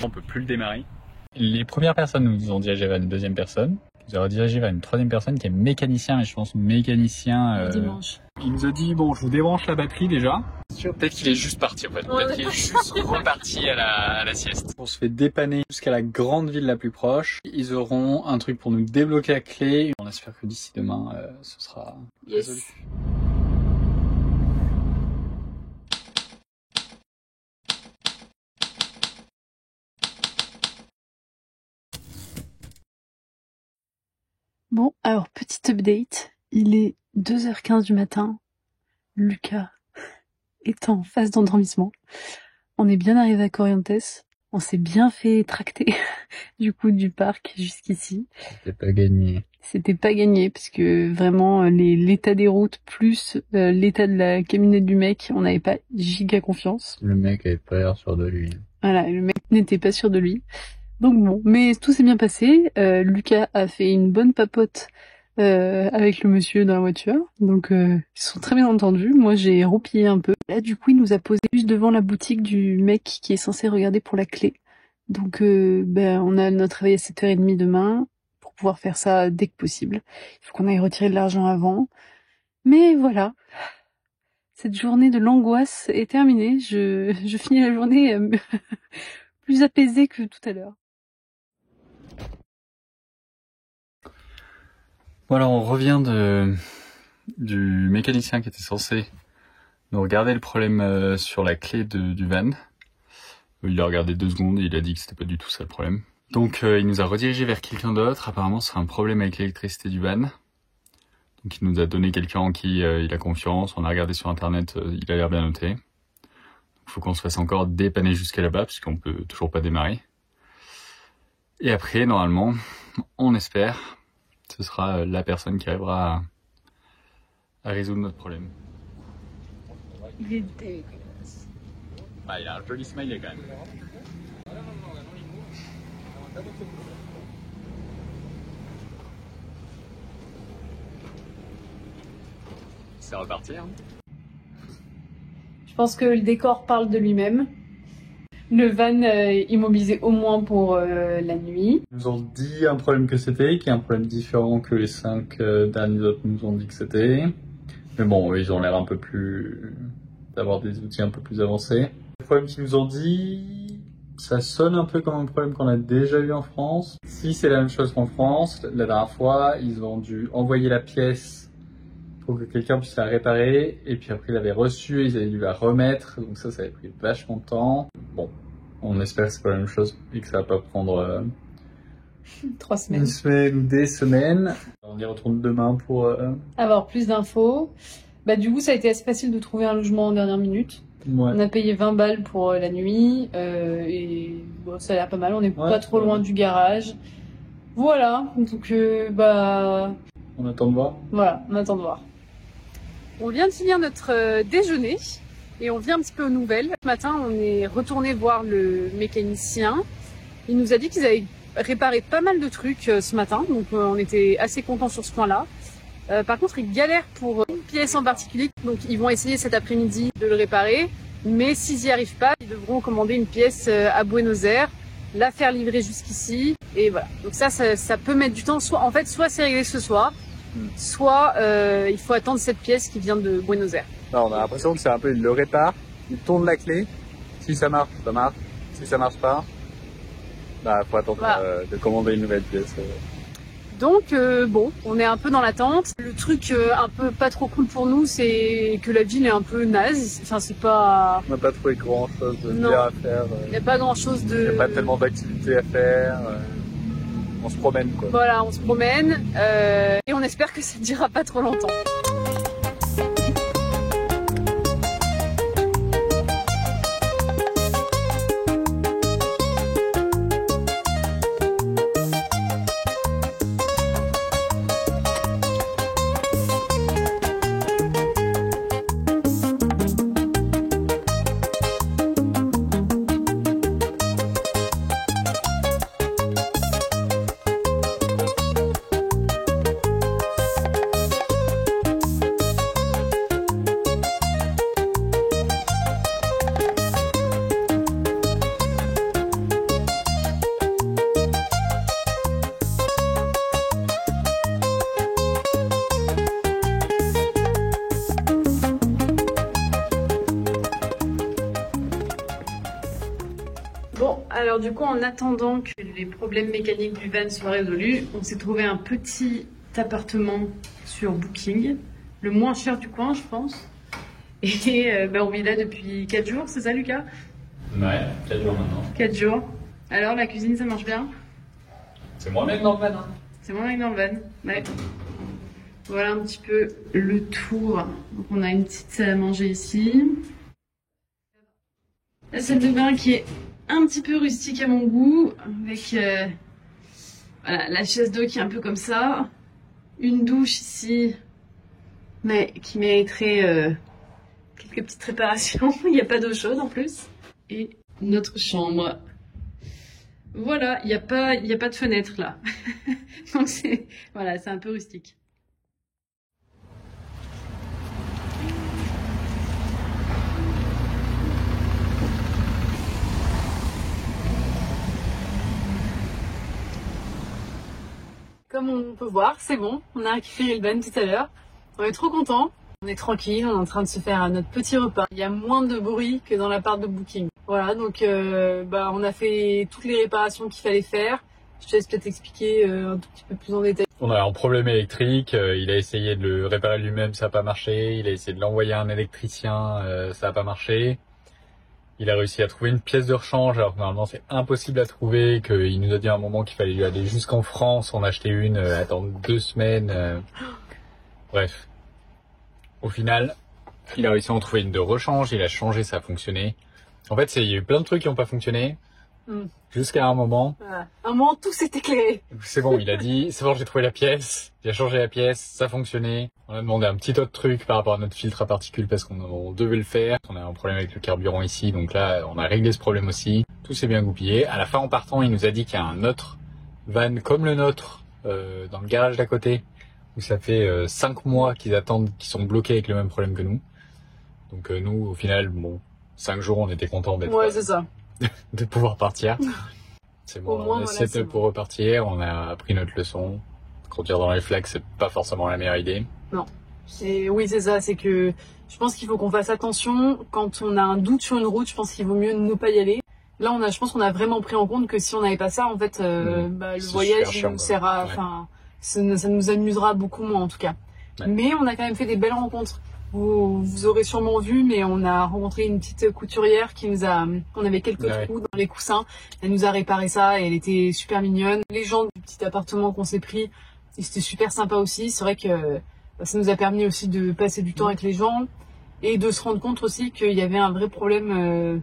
On peut plus le démarrer. Les premières personnes nous ont dirigé vers une deuxième personne. Ils ont redirigé vers une troisième personne qui est mécanicien, et je pense mécanicien. Dimanche. Il nous a dit bon, je vous débranche la batterie déjà. Peut-être qu'il est juste parti en fait. Peut-être qu'il est juste reparti à la sieste. On se fait dépanner jusqu'à la grande ville la plus proche. Ils auront un truc pour nous débloquer la clé. On espère que d'ici demain, ce sera résolu. Bon, alors, petit update. Il est 2h15 du matin. Lucas est en phase d'endormissement. On est bien arrivé à Corrientes. On s'est bien fait tracter du coup du parc jusqu'ici. C'était pas gagné. C'était pas gagné parce que vraiment l'état des routes plus l'état de la camionnette du mec, on n'avait pas giga confiance. Le mec avait pas l'air sûr de lui. Voilà, le mec n'était pas sûr de lui. Donc bon, mais tout s'est bien passé. Lucas a fait une bonne papote avec le monsieur dans la voiture. Donc ils sont très bien entendus. Moi j'ai roupillé un peu. Là du coup il nous a posé juste devant la boutique du mec qui est censé regarder pour la clé. Donc on a notre réveil à 7h30 demain pour pouvoir faire ça dès que possible. Il faut qu'on aille retirer de l'argent avant. Mais voilà. Cette journée de l'angoisse est terminée. Je finis la journée plus apaisée que tout à l'heure. Voilà, on revient du mécanicien qui était censé nous regarder le problème sur la clé du van. Il a regardé 2 secondes et il a dit que c'était pas du tout ça le problème. Donc il nous a redirigé vers quelqu'un d'autre. Apparemment c'est un problème avec l'électricité du van. Donc il nous a donné quelqu'un en qui il a confiance. On a regardé sur internet, il a l'air bien noté. Il faut qu'on se fasse encore dépanner jusqu'à là-bas puisqu'on peut toujours pas démarrer. Et après, normalement, on espère, ce sera la personne qui arrivera à résoudre notre problème. Il est dégueulasse. Ah, il a un joli smiley quand même. C'est reparti, hein. Je pense que le décor parle de lui-même. Le van immobilisé au moins pour la nuit. Ils nous ont dit un problème que c'était, qui est un problème différent que les 5 derniers autres nous ont dit que c'était. Mais bon, ils ont l'air un peu plus... d'avoir des outils un peu plus avancés. Le problème qu'ils nous ont dit, ça sonne un peu comme un problème qu'on a déjà eu en France. Si c'est la même chose qu'en France, la dernière fois, ils ont dû envoyer la pièce pour que quelqu'un puisse la réparer, et puis après ils l'avaient reçue, ils avaient dû la remettre, donc ça avait pris vachement de temps. Bon, on espère que c'est pas la même chose et que ça va pas prendre 3 semaines. une semaine ou des semaines. On y retourne demain pour Avoir plus d'infos. Du coup, ça a été assez facile de trouver un logement en dernière minute. Ouais. On a payé 20 balles pour la nuit et bon, ça a l'air pas mal. On n'est pas trop loin du garage. Voilà, donc on attend de voir. Voilà, on attend de voir. On vient de finir notre déjeuner et on vient un petit peu aux nouvelles. Ce matin, on est retourné voir le mécanicien. Il nous a dit qu'ils avaient réparé pas mal de trucs ce matin, donc on était assez contents sur ce point-là. Par contre, ils galèrent pour une pièce en particulier, donc ils vont essayer cet après-midi de le réparer. Mais s'ils n'y arrivent pas, ils devront commander une pièce à Buenos Aires, la faire livrer jusqu'ici, et voilà. Donc ça peut mettre du temps. Soit c'est réglé ce soir, soit il faut attendre cette pièce qui vient de Buenos Aires. Non, on a l'impression que c'est un peu, il le répare, il tourne la clé. Si ça marche, ça marche. Si ça marche pas, faut attendre de commander une nouvelle pièce. Donc on est un peu dans l'attente. Le truc un peu pas trop cool pour nous, c'est que la ville est un peu naze. Enfin, c'est pas... On n'a pas trouvé grand chose de bien à faire. Il n'y a pas grand chose de... Il n'y a pas tellement d'activités à faire. On se promène quoi. Voilà, on se promène et on espère que ça ne durera pas trop longtemps. Alors du coup, en attendant que les problèmes mécaniques du van soient résolus, on s'est trouvé un petit appartement sur Booking, le moins cher du coin, je pense. Et on vit là depuis 4 jours, c'est ça Lucas? Ouais, 4 jours maintenant. 4 jours. Alors la cuisine, ça marche bien? C'est moi-même dans le van. Hein. C'est moi-même dans le van, ouais. Voilà un petit peu le tour. Donc on a une petite salle à manger ici. La salle de bain qui est un petit peu rustique à mon goût, avec voilà, la chaise d'eau qui est un peu comme ça. Une douche ici, mais qui mériterait quelques petites réparations. Il n'y a pas d'eau chaude en plus. Et notre chambre. Voilà, il n'y a pas de fenêtre là. Donc c'est un peu rustique. Comme on peut voir, c'est bon, on a récupéré le van tout à l'heure. On est trop contents. On est tranquille, on est en train de se faire notre petit repas. Il y a moins de bruit que dans l'appart de Booking. Voilà, donc on a fait toutes les réparations qu'il fallait faire. Je te laisse peut-être expliquer un tout petit peu plus en détail. On a un problème électrique, il a essayé de le réparer lui-même, ça n'a pas marché. Il a essayé de l'envoyer à un électricien, ça n'a pas marché. Il a réussi à trouver une pièce de rechange, alors que normalement c'est impossible à trouver, qu'il nous a dit à un moment qu'il fallait lui aller jusqu'en France, en acheter une, attendre 2 semaines. Bref. Au final, il a réussi à en trouver une de rechange, il a changé, ça a fonctionné. En fait, il y a eu plein de trucs qui n'ont pas fonctionné, jusqu'à un moment. Voilà. À un moment, tout s'est éclairé. C'est bon, il a dit, c'est bon, j'ai trouvé la pièce, il a changé la pièce, ça a fonctionné. On a demandé un petit autre truc par rapport à notre filtre à particules parce qu'on devait le faire. On a un problème avec le carburant ici, donc là, on a réglé ce problème aussi. Tout s'est bien goupillé. À la fin, en partant, il nous a dit qu'il y a un autre van comme le nôtre, dans le garage d'à côté, où ça fait 5 mois qu'ils attendent, qu'ils sont bloqués avec le même problème que nous. Donc nous, au final, 5 jours, on était contents d'être, ouais, c'est ça. de pouvoir partir. C'est bon, Au moins, on a voilà, 7 pour repartir, on a appris notre leçon. Conduire dans les flaques, c'est pas forcément la meilleure idée. Non. Oui, c'est ça, c'est que je pense qu'il faut qu'on fasse attention. Quand on a un doute sur une route, je pense qu'il vaut mieux ne pas y aller. Là, je pense qu'on a vraiment pris en compte que si on n'avait pas ça, en fait, le voyage, il nous sert à, ça nous amusera beaucoup moins en tout cas. Ouais. Mais on a quand même fait des belles rencontres. Vous aurez sûrement vu, mais on a rencontré une petite couturière on avait quelques trous dans les coussins. Elle nous a réparé ça et elle était super mignonne. Les gens du petit appartement qu'on s'est pris, c'était super sympa aussi. C'est vrai que ça nous a permis aussi de passer du temps avec les gens et de se rendre compte aussi qu'il y avait un vrai problème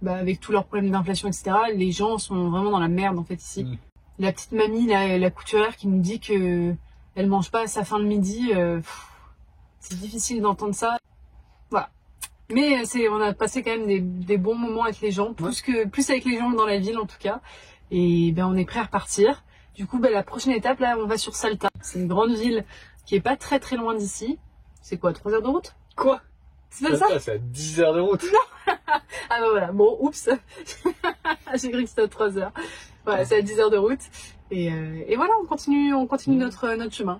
avec tous leurs problèmes d'inflation, etc. Les gens sont vraiment dans la merde en fait ici. La petite mamie, la couturière qui nous dit que elle mange pas à sa faim le midi. C'est difficile d'entendre ça. Voilà. Mais on a passé quand même des bons moments avec les gens, plus avec les gens dans la ville en tout cas. Et on est prêt à repartir. Du coup, la prochaine étape, là, on va sur Salta. C'est une grande ville qui est pas très très loin d'ici. C'est quoi, 3 heures de route? Quoi? C'est pas ça? C'est à 10 heures de route. Non. Ah voilà, bon, oups. J'ai cru que c'était à 3 heures. Voilà, c'est à 10 heures de route. Et voilà, on continue notre chemin.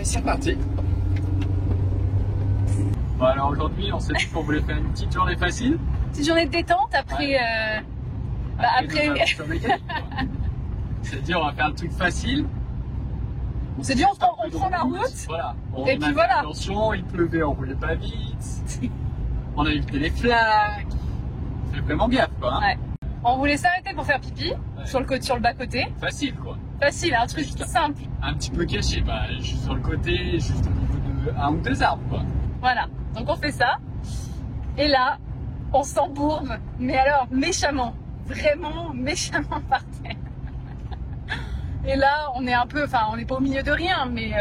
C'est parti. Bon, alors aujourd'hui, on s'est dit qu'on voulait faire une petite journée facile. Petite journée de détente après. Après. C'est-à-dire, on va faire un truc facile. On s'est dit, on prend la route. Voilà. Et puis voilà. Attention, il pleuvait, on roulait pas vite. On a évité les flaques. C'est vraiment gaffe, quoi. Hein. Ouais. On voulait s'arrêter pour faire pipi sur le bas-côté. Facile, quoi. Facile, un truc simple. Un petit peu caché, juste sur le côté, juste au niveau de 1 ou 2 arbres, quoi. Voilà, donc on fait ça. Et là, on s'embourbe, mais alors méchamment, vraiment méchamment par terre. Et là, on est un peu, enfin, on n'est pas au milieu de rien, mais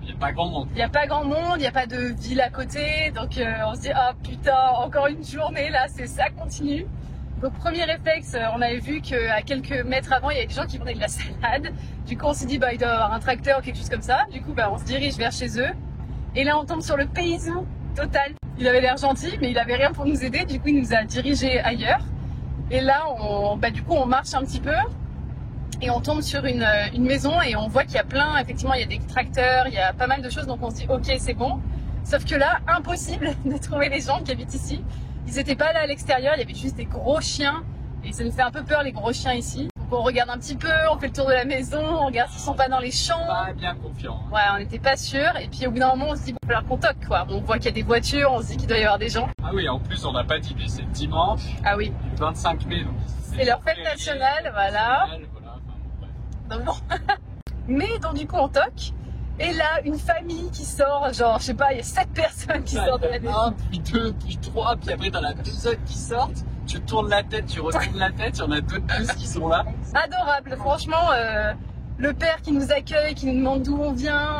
Il n'y a pas grand monde. il n'y a pas grand monde, il n'y a pas de ville à côté, donc on se dit ah putain, encore une journée là, c'est ça continue. Donc premier réflexe, on avait vu qu'à quelques mètres avant, il y avait des gens qui vendaient de la salade. Du coup, on s'est dit bah il doit y avoir un tracteur ou quelque chose comme ça. Du coup, bah on se dirige vers chez eux. Et là, on tombe sur le paysan total. Il avait l'air gentil, mais il avait rien pour nous aider. Du coup, il nous a dirigés ailleurs. Et là, du coup, on marche un petit peu. Et on tombe sur une maison et on voit qu'il y a plein, effectivement, il y a des tracteurs, il y a pas mal de choses, donc on se dit ok, c'est bon. Sauf que là, impossible de trouver les gens qui habitent ici. Ils n'étaient pas là à l'extérieur, il y avait juste des gros chiens et ça nous fait un peu peur les gros chiens ici. Donc on regarde un petit peu, on fait le tour de la maison, on regarde s'ils sont pas dans les champs. Pas bien confiant. Ouais, on n'était pas sûr et puis au bout d'un moment on se dit bon, il va falloir qu'on toque quoi. On voit qu'il y a des voitures, on se dit qu'il doit y avoir des gens. Ah oui, en plus on n'a pas dit, mais c'est dimanche, Ah oui, le 25 mai, donc c'est leur fête nationale, voilà. Donc bon. Mais donc du coup on toque et là une famille qui sort, genre je sais pas, il y a 7 personnes qui sortent de la maison. 1, puis 2, puis 3, puis après t'en as 2 autres qui sortent, tu tournes la tête, tu retournes la tête, il y en a d'autres plus qui sont là. Adorable, franchement, le père qui nous accueille, qui nous demande d'où on vient,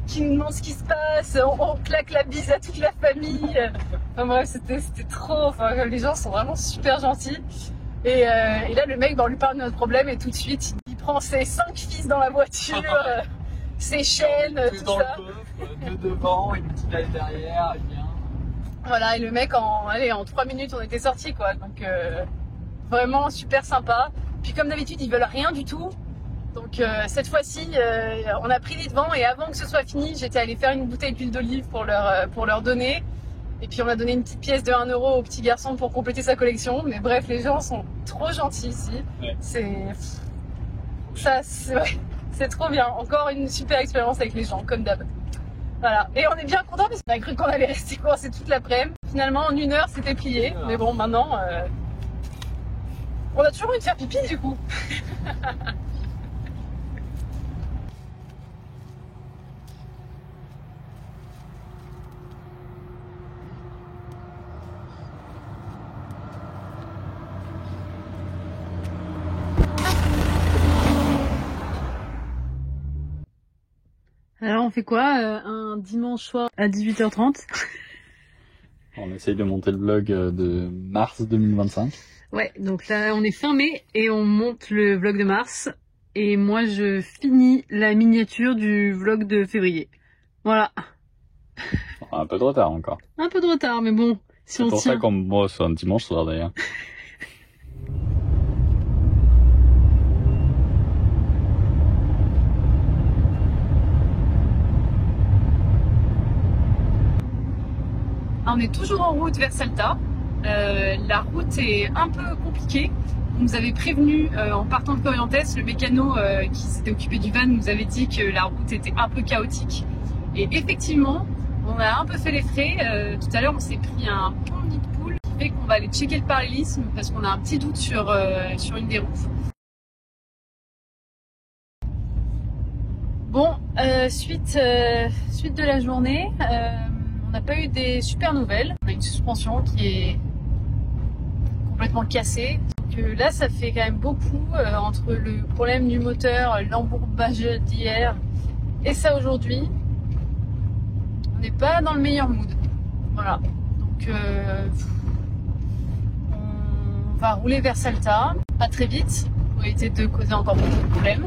qui nous demande ce qui se passe, on claque la bise à toute la famille. Enfin bref, c'était trop, enfin les gens sont vraiment super gentils. Et là le mec, on lui parle de notre problème et tout de suite il prend ses 5 fils dans la voiture, ses chaînes, tout dans ça. le coffre, 2 devant, une petite aile derrière, et bien. Voilà, et le mec en 3 minutes on était sortis quoi, donc vraiment super sympa. Puis comme d'habitude ils veulent rien du tout, donc cette fois-ci on a pris les devants et avant que ce soit fini j'étais allée faire une bouteille d'huile d'olive pour leur donner. Et puis on a donné une petite pièce de 1 euro au petit garçon pour compléter sa collection. Mais bref, les gens sont trop gentils ici. Ouais. C'est trop bien. Encore une super expérience avec les gens, comme d'hab. Voilà. Et on est bien content parce qu'on a cru qu'on allait rester coincé toute l'après-midi. Finalement, en 1 heure, c'était plié. Mais bon, maintenant, on a toujours envie de faire pipi du coup. Alors on fait quoi un dimanche soir à 18h30? On essaye de monter le vlog de mars 2025. Ouais, donc là on est fin mai et on monte le vlog de mars. Et moi je finis la miniature du vlog de février. Voilà. Un peu de retard encore. Un peu de retard, mais bon, si c'est on pour tient. ça qu'on boit sur un dimanche soir d'ailleurs. On est toujours en route vers Salta. La route est un peu compliquée. On nous avait prévenu en partant de Corrientes, le mécano qui s'était occupé du van nous avait dit que la route était un peu chaotique. Et effectivement, on a un peu fait les frais. Tout à l'heure, on s'est pris un bon nid de poule qui fait qu'on va aller checker le parallélisme parce qu'on a un petit doute sur une des routes. Bon, suite de la journée. On n'a pas eu des super nouvelles. On a une suspension qui est complètement cassée. Donc là, ça fait quand même beaucoup entre le problème du moteur, l'embourbage d'hier et ça aujourd'hui. On n'est pas dans le meilleur mood. Voilà. Donc on va rouler vers Salta, pas très vite, pour éviter de causer encore beaucoup de problèmes.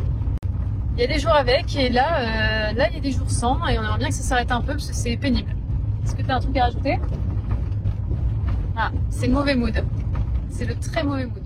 Il y a des jours avec et là, il y a des jours sans et on aimerait bien que ça s'arrête un peu parce que c'est pénible. Est-ce que tu as un truc à rajouter? Ah, c'est le mauvais mood. C'est le très mauvais mood.